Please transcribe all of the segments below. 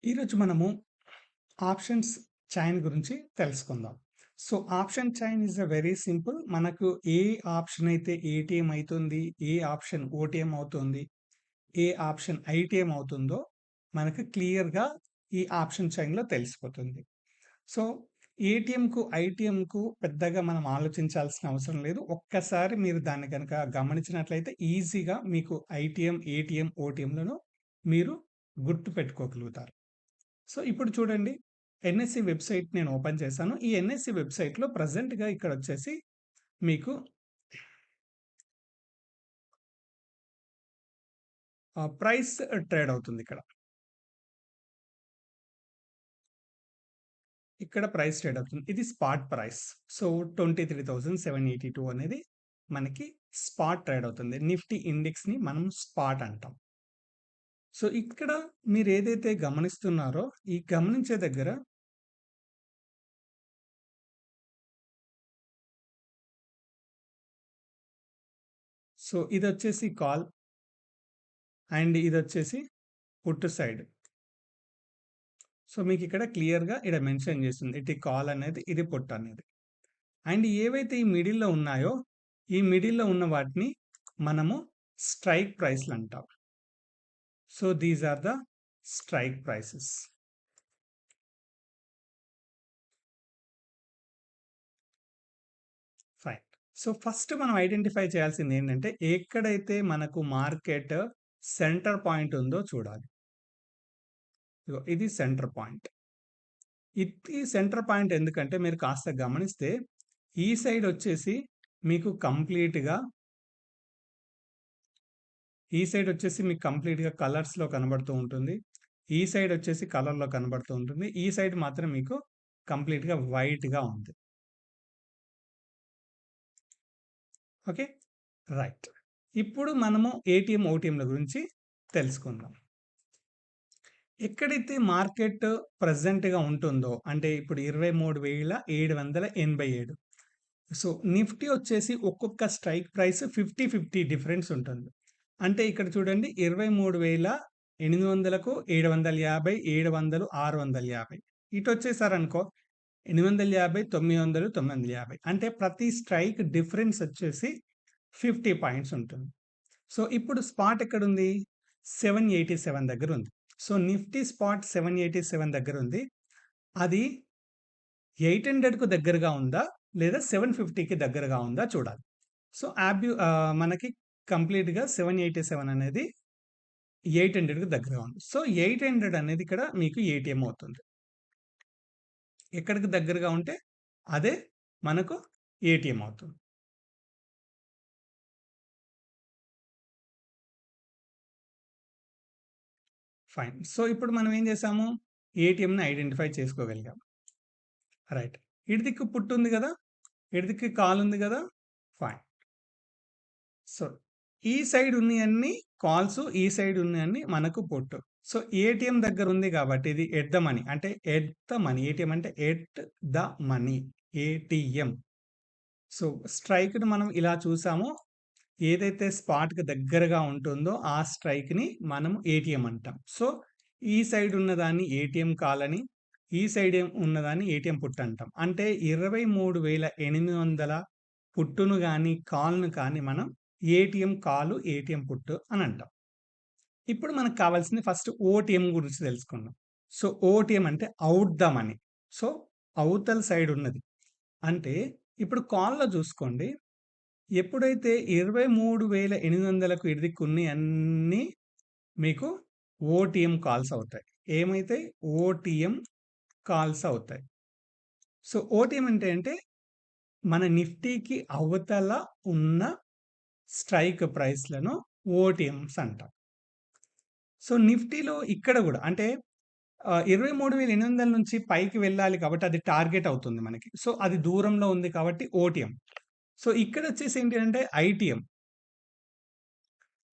ఈరోజు మనము options chain గురించి తెలుసుకుందాం. So, option chain is very simple. మనకు ఏ ఆప్షన్ అయితే ఏటీఎం అయితుంది, ఏ ఆప్షన్ ఓటీఎం అవుతుంది, ఏ ఆప్షన్ ఐటీఎం అవుతుందో మనకు క్లియర్‌గా ఈ ఆప్షన్ చైన్‌లో తెలిసిపోతుంది. సో, ఏటీఎంకు, ఐటీఎంకు పెద్దగా మనం ఆలోచించాల్సిన అవసరం లేదు. ఒక్కసారి మీరు దాన్ని గనక గమనించినట్లయితే ఈజీగా మీకు ఐటీఎం, ఏటీఎం, ఓటీఎంలను మీరు గుర్తుపెట్టుకోగలుగుతారు. సో, ఇప్పుడు చూడండి, ఎన్ఎస్‌సి వెబ్‌సైట్ నేను ఓపెన్ చేశాను. ఈ ఎన్ఎస్‌సి వెబ్‌సైట్‌లో ప్రెజెంట్‌గా ఇక్కడొచ్చేసి మీకు ప్రైస్ ట్రేడ్ అవుతుందిక్కడ. ఇక్కడ ప్రైస్ ట్రేడ్ అవుతుంది. ఇది స్పాట్ ప్రైస్. సో, 23,782 అనేది మనకి స్పాట్ ట్రేడ్ అవుతుంది. నిఫ్టీ ఇండెక్స్‌ని మనం స్పాట్ అంటాం. సో, ఇక్కడ మీరేదైతే గమనిస్తున్నారో, ఈ గమనించే దగ్గర సో, ఇదొచ్చేసి కాల్ అండ్ ఇదొచ్చేసి పుట్ సైడ్. సో, మీకిక్కడ క్లియర్‌గా ఈడ మెన్షన్ చేస్తుంది. ఇది కాల్ అనేది, ఇది పుట్ అనేది. అండ్ ఏవైతే ఈ మిడిల్‌లో ఉన్నాయో, ఈ మిడిల్‌లో ఉన్న వాటిని మనము స్ట్రైక్ ప్రైస్‌లంటాం. So, these are the strike prices. Fine. So, first మనం ఐడెంటిఫై చేయాల్సిందేంటంటే, ఎక్కడైతే మనకు మార్కెట్ సెంటర్ పాయింట్ ఉందో చూడాలి. ఇగో ఇది సెంటర్ పాయింట్. ఇది సెంటర్ పాయింట్ ఎందుకంటే, మీరు కాస్త గమనిస్తే, ఈ సైడ్ వచ్చేసి మీకు కంప్లీట్‌గా ఈ సైడ్ వచ్చేసి మీకు కంప్లీట్‌గా కలర్స్‌లో కనబడుతూ ఉంటుంది. ఈ సైడ్ వచ్చేసి కలర్‌లో కనబడుతూ ఉంటుంది. ఈ సైడ్ మాత్రం మీకు కంప్లీట్‌గా వైట్‌గా ఉంది. ఓకే. రైట్. ఇప్పుడు మనము ఏటీఎం, ఓటీఎంల గురించి తెలుసుకుందాం. ఎక్కడైతే మార్కెట్ ప్రెజెంట్‌గా ఉంటుందో, అంటే ఇప్పుడు 23,787. సో, నిఫ్టీ వచ్చేసి ఒక్కొక్క స్ట్రైక్ ప్రైస్ 50, 50 డిఫరెన్స్ ఉంటుంది. అంటే ఇక్కడ చూడండి, 23,800కు 750, 700, 650. ఇటొచ్చేసారనుకో 850, 900, 950. అంటే ప్రతి స్ట్రైక్ డిఫరెన్స్ వచ్చేసి 50 పాయింట్స్ ఉంటుంది. సో, ఇప్పుడు స్పాట్ ఎక్కడుంది? 787 దగ్గరుంది. సో, నిఫ్టీ స్పాట్ 787 దగ్గరుంది. అది 800కు దగ్గరగా ఉందా? లేదా 750కి దగ్గరగా ఉందా చూడాలి. సో, మనకి కంప్లీట్‌గా 787 అనేది 800కి దగ్గరగా ఉంది. సో, 800 అనేది ఇక్కడ మీకు ఏటీఎం అవుతుంది. ఎక్కడికి దగ్గరగా ఉంటే అదే మనకు ఏటీఎం అవుతుంది. ఫైన్. సో, ఇప్పుడు మనం ఏం చేసాము? ఏటీఎంని ఐడెంటిఫై చేసుకోగలిగాం. రైట్. ఇటు దిక్కు పుట్ ఉంది గదా! ఇటు దిక్కు కాల్ ఉంది గదా! ఫైన్. సో, ఈ సైడ్ ఉన్నయన్నీ కాల్సు, ఈ సైడ్ ఉన్నయన్నీ మనకు పుట్. సో, ఏటీఎం దగ్గర ఉంది గాబట్టి ఇది ఎట్ ద మనీ, అంటే ఎట్ ద మనీ. ఏటీఎం అంటే at the money. ATM. So, స్ట్రైక్‌ని మనం ఇలా చూసామో, ఏదైతే స్పాట్‌కి దగ్గరగా ఉంటుందో ఆ స్ట్రైక్‌ని మనం ఏటీఎం అంటాం. సో, ఈ సైడ్ ఉన్నదాన్ని ఏటీఎం కాల్ అని, ఈ సైడ్ ఉన్నదాన్ని ఏటీఎం పుట్ అంటాం. అంటే 23,800 పుట్టును గాని, కాల్‌ను కానీ మనం ఏటీఎం కాలు, ఏటీఎం పుట్ అని అంటాం. ఇప్పుడు మనకు కావాల్సింది ఫస్ట్ ఓటీఎం గురించి తెలుసుకుందాం. సో, ఓటీఎం అంటే ఔట్ ద మనీ. సో, అవతల సైడ్ ఉన్నది. అంటే ఇప్పుడు కాల్‌లో చూసుకోండి. ఎప్పుడైతే 23,800కు ఇదికున్నయన్నీ మీకు ఓటీఎం కాల్స్ అవుతాయి. ఏమైతాయి? ఓటీఎం కాల్స్ అవుతాయి. సో, ఓటీఎం అంటే మన నిఫ్టీకి అవతల ఉన్న స్ట్రైక్ ప్రైస్‌లను ఓటీఎమ్స్ అంటాం. సో, నిఫ్టీలో ఇక్కడ గూడా అంటే 23,800 నుంచి పైకి వెళ్ళాలి కాబట్టి అది టార్గెట్ అవుతుంది మనకి. సో, అది దూరంలో ఉంది కాబట్టి ఓటీఎం. సో, ఇక్కడొచ్చేసి ఏంటి అంటే ఐటీఎం.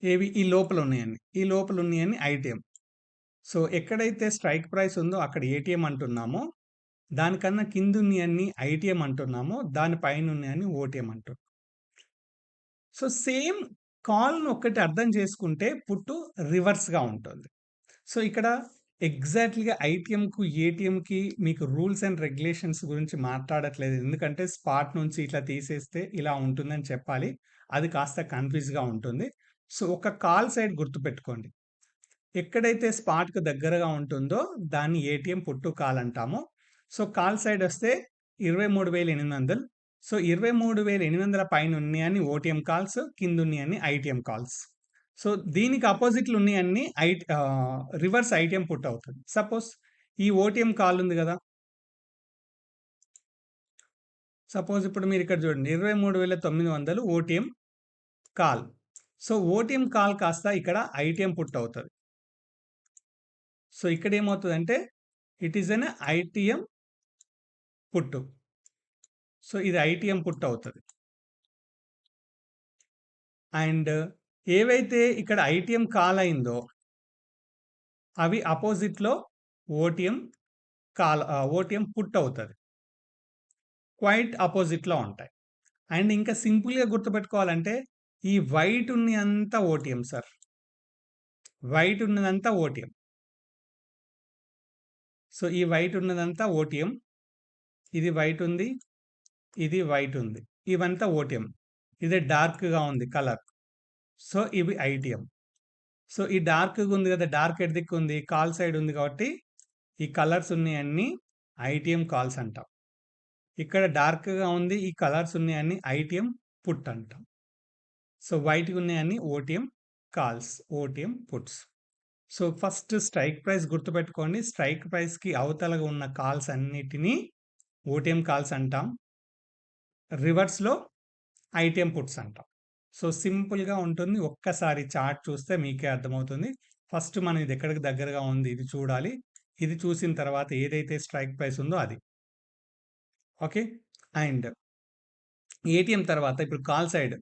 ఏవి? ఈ లోపల ఉన్నయన్ని. ఈ లోపల ఉన్నయన్ని ఐటీఎం. సో, ఎక్కడైతే స్ట్రైక్ ప్రైస్ ఉందో అక్కడ ఏటీఎం అంటున్నామో, దానికన్నా కిందున్నయన్ని ఐటీఎం అంటున్నామో, దాని పైనున్నయన్ని ఓటీఎం అంటున్నాం. సో, సేమ్ కాల్‌ని ఒక్కటి అర్థం చేసుకుంటే పుట్టు రివర్స్‌గా ఉంటుంది. సో, ఇక్కడ ఎగ్జాక్ట్‌లీగా ఐటీఎంకు, ఏటీఎంకి మీకు రూల్స్ అండ్ రెగ్యులేషన్స్ గురించి మాట్లాడట్లేదు. ఎందుకంటే స్పాట్ నుంచి ఇట్లా తీసేస్తే ఇలా ఉంటుందని చెప్పాలి. అది కాస్త కన్‌ఫ్యూజ్‌గా ఉంటుంది. సో, ఒక కాల్ సైడ్ గుర్తుపెట్టుకోండి. ఎక్కడైతే స్పాట్‌కు దగ్గరగా ఉంటుందో దాన్ని ఏటీఎం పుట్ టు కాల్ అంటాము. సో, కాల్ సైడ్ వస్తే 23,800. సో, 23,800 పైన ఉన్నయన్ని ఓటీఎం కాల్స్, కిందున్నయన్ని ఐటీఎం కాల్స్. సో, దీనికి అపోజిట్‌లో ఉన్నయన్ని రివర్స్ ఐటీఎం పుట్ అవుతది. సపోజ్ ఈ ఓటీఎం కాల్ ఉంది గదా! సపోజ్ ఇప్పుడు మీరిక్కడ చూడండి 23,900 OTM call. So, OTM call కాస్త ఇక్కడ ఐటీఎం పుట్ అవుతది. సో, ఇక్కడేమవుతదంటే it is an ITM put. So, ఇది ఐటీఎం పుట్ అవుతది. అండ్ ఏవైతే ఇక్కడ ఐటీఎం కాల్ అయిందో అవి అపోజిట్‌లో ఓటీఎం ఓటీఎం పుట్ అవుతది. క్వైట్ అపోజిట్‌లో ఉంటాయి. అండ్ ఇంకా సింపుల్‌గా గుర్తుపెట్టుకోవాలంటే ఈ వైట్ ఉన్నయంతా ఓటీఎం సార్. వైట్ ఉన్నదంతా ఓటీఎం. సో, ఈ వైట్ ఉన్నదంతా ఓటీఎం. ఇది వైట్ ఉంది. ఇది వైట్ ఉంది. ఇవంతా ఓటీఎం. ఇది డార్క్‌గా ఉంది కలర్. సో, ఇవి ఐటీఎం. సో, ఈ డార్క్‌గా ఉంది గదా! డార్క్ ఎటు దిక్కుంది? కాల్ సైడ్ ఉంది కాబట్టి ఈ కలర్స్ ఉన్నయన్నీ ఐటీఎం కాల్స్ అంటాం. ఇక్కడ డార్క్‌గా ఉంది. ఈ కలర్స్ ఉన్నయన్నీ ఐటీఎం పుట్ అంటాం. సో, వైట్‌గా ఉన్నయన్నీ OTM calls, OTM puts. So, first strike price గుర్తుపెట్టుకోండి. స్ట్రైక్ ప్రైస్‌కి అవతలగా ఉన్న కాల్స్ అన్నిటిని ఓటీఎం కాల్స్ అంటాం. రివర్స్‌లో ఐటీఎం పుట్స్ అంటాం. సో, సింపుల్‌గా ఉంటుంది. ఒక్కసారి చార్ట్ చూస్తే మీకే అర్థమవుతుంది. ఫస్ట్ మనం ఇది ఎక్కడికి దగ్గరగా ఉంది ఇది చూడాలి. ఇది చూసిన తర్వాత ఏదైతే స్ట్రైక్ ప్రైస్ ఉందో అది. ఓకే. అండ్ ఏటీఎం తర్వాత ఇప్పుడు కాల్ సైడ్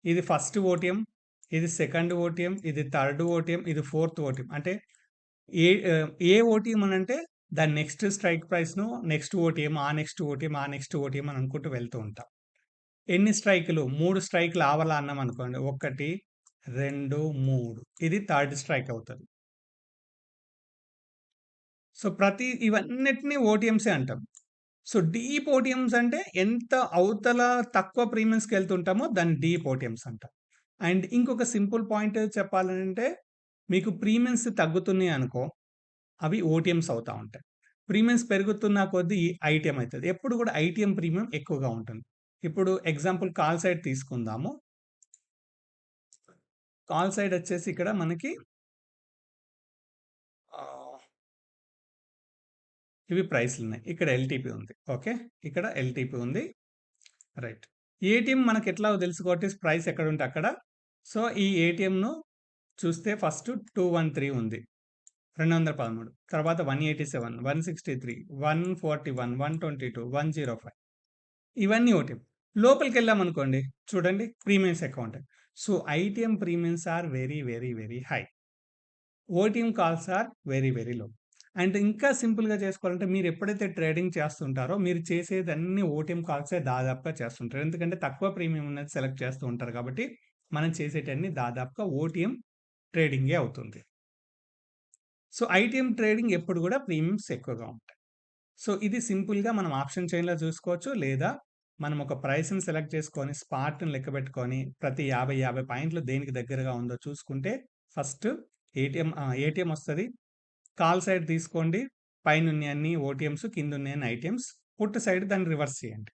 ఇది ఫస్ట్ ఓటీఎం, ఇది సెకండ్ ఓటీఎం, ఇది థర్డ్ ఓటీఎం, ఇది ఫోర్త్ ఓటీఎం. అంటే ఏ ఓటీఎం అనంటే దాని నెక్స్ట్ స్ట్రైక్ ప్రైస్‌ను నెక్స్ట్ ఓటీఎం, ఆ నెక్స్ట్ ఓటీఎం, ఆ నెక్స్ట్ ఓటీఎం అని అనుకుంటూ వెళ్తూ ఉంటాం. ఎన్ని స్ట్రైకులు? 3 స్ట్రైకులు ఆవల అన్నామనుకోండి. 1, 2, 3 ఇది థర్డ్ స్ట్రైక్ అవుతది. సో, ఇవన్నిటిని ఓటీఎంసే అంటాం. సో, డీప్ ఓటీఎమ్స్ అంటే ఎంత అవతల తక్కువ ప్రీమియమ్స్‌కెళ్తుంటామో దాన్ని డీప్ ఓటీఎమ్స్ అంటాం. అండ్ ఇంకొక సింపుల్ పాయింట్ చెప్పాలనంటే మీకు ప్రీమియమ్స్ తగ్గుతున్నాయి అనుకో, అవి ఓటీఎమ్స్ అవుతా ఉంటాయి. ప్రీమియమ్స్ పెరుగుతున్న కొద్దీ ఐటీఎం అయితది. ఎప్పుడు కూడా ఐటీఎం ప్రీమియం ఎక్కువగా ఉంటుంది. ఇప్పుడు ఎగ్జాంపుల్ కాల్ సైడ్ తీసుకుందాము. కాల్ సైడ్ వచ్చేసి ఇక్కడ మనకి ఆహ్, ఇవి ప్రైస్‌లున్నాయి. ఇక్కడ ఎల్‌టీపీ ఉంది. ఓకే. ఇక్కడ ఎల్‌టీపీ ఉంది. రైట్. ఏటీఎం మనకెట్లాగో తెలుసు కాబట్టి ప్రైస్ ఎక్కడుంటే అక్కడ. సో, ఈ ఏటీఎంను చూస్తే ఫస్ట్ 213 ఉంది. 213 తర్వాత 187, 163, 141, 122, 105 ఇవన్నీ ఓటీఎం. లోపలికెళ్ళామనుకోండి చూడండి ప్రీమియమ్స్ ఎక్కువ ఉంటాయి. So, ITM premiums are very, very, very high. OTM calls are very, very low. And ఇంకా సింపుల్‌గా చేసుకోవాలంటే మీరెప్పుడైతే ట్రేడింగ్ చేస్తుంటారో మీరు చేసేదన్నీ ఓటీఎం కాల్సే దాదాపుగా చేస్తుంటారు. ఎందుకంటే తక్కువ ప్రీమియం ఉన్నది సెలెక్ట్ చేస్తూ ఉంటారు కాబట్టి మనం చేసేటన్ని దాదాపుగా ఓటీఎం ట్రేడింగే అవుతుంది. సో, ఐటీఎం ట్రేడింగ్ ఎప్పుడు గూడా ప్రీమియమ్స్ ఎక్కువగా ఉంటాయి. సో, ఇది సింపుల్‌గా మనం ఆప్షన్ చైన్‌లో చూసుకోవచ్చు. లేదా మనం ఒక ప్రైస్‌ని సెలెక్ట్ చేసుకొని స్పాట్‌ని లెక్కబెట్టుకొని ప్రతి 50 పాయింట్లు దేనికి దగ్గరగా ఉందో చూసుకుంటే ఫస్ట్ ఏటీఎం వస్తది. కాల్ సైడ్ తీసుకోండి. పైనున్నయన్ని ఓటీఎమ్స్, కిందున్నయన్ని ఐటీఎమ్స్. పుట్ సైడ్ దాన్ని రివర్స్ చేయండి.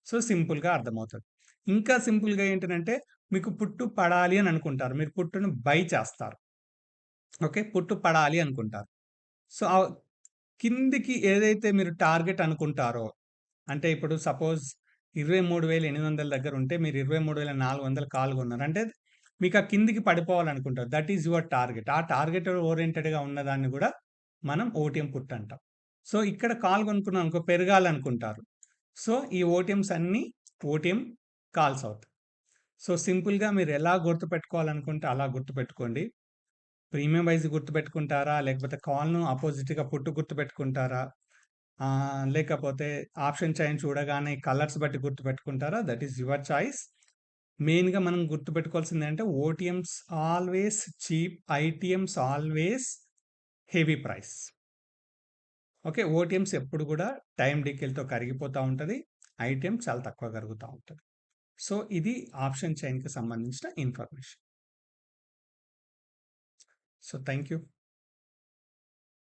సో, సింపుల్‌గా అర్థమవుతది. ఇంకా సింపుల్‌గా ఏంటనంటే మీకు పుట్టు పడాలి అని అనుకుంటారు. మీరు పుట్టును బై చేస్తారు. ఓకే. పుట్టు పడాలి అనుకుంటారు. సో, కిందికి ఏదైతే మీరు టార్గెట్ అనుకుంటారో అంటే ఇప్పుడు సపోజ్ 23,800 దగ్గర ఉంటే మీరు 23,400 కాల్ కొన్నారు. అంటే మీకు ఆ కిందికి పడిపోవాలనుకుంటారు. That is your target. ఆ టార్గెట్ ఓరియెంటెడ్‌గా ఉన్నదాన్ని గూడా మనం ఓటీఎం పుట్ అంటాం. సో, ఇక్కడ కాల్ కొనుక్కున్నాం అనుకో పెరగాలనుకుంటారు. సో, ఈ ఓటీఎమ్స్ అన్నీ ఓటీఎం కాల్స్ అవుతాయి. సో, సింపుల్‌గా మీరు ఎలా గుర్తుపెట్టుకోవాలనుకుంటే అలా గుర్తుపెట్టుకోండి. ప్రీమియం వైస్ గుర్తుపెట్టుకుంటారా? లేకపోతే కాల్‌ను అపోజిట్‌గా పుట్ గుర్తుపెట్టుకుంటారా? లేకపోతే ఆప్షన్ చైన్ చూడగానే కలర్స్ బట్టి గుర్తుపెట్టుకుంటారా? That is your choice. మెయిన్‌గా మనం గుర్తుపెట్టుకోవాల్సిందేంటంటే OTMs always cheap, ITMs always heavy price. Okay. OTMs ఎప్పుడు గూడా టైమ్ డీకేలతో కరిగిపోతా ఉంటది. ఐటీఎం చాలా తక్కువ కరుగుతా ఉంటది. సో, ఇది ఆప్షన్ చైన్‌కి సంబంధించిన ఇన్ఫర్మేషన్. So, thank you.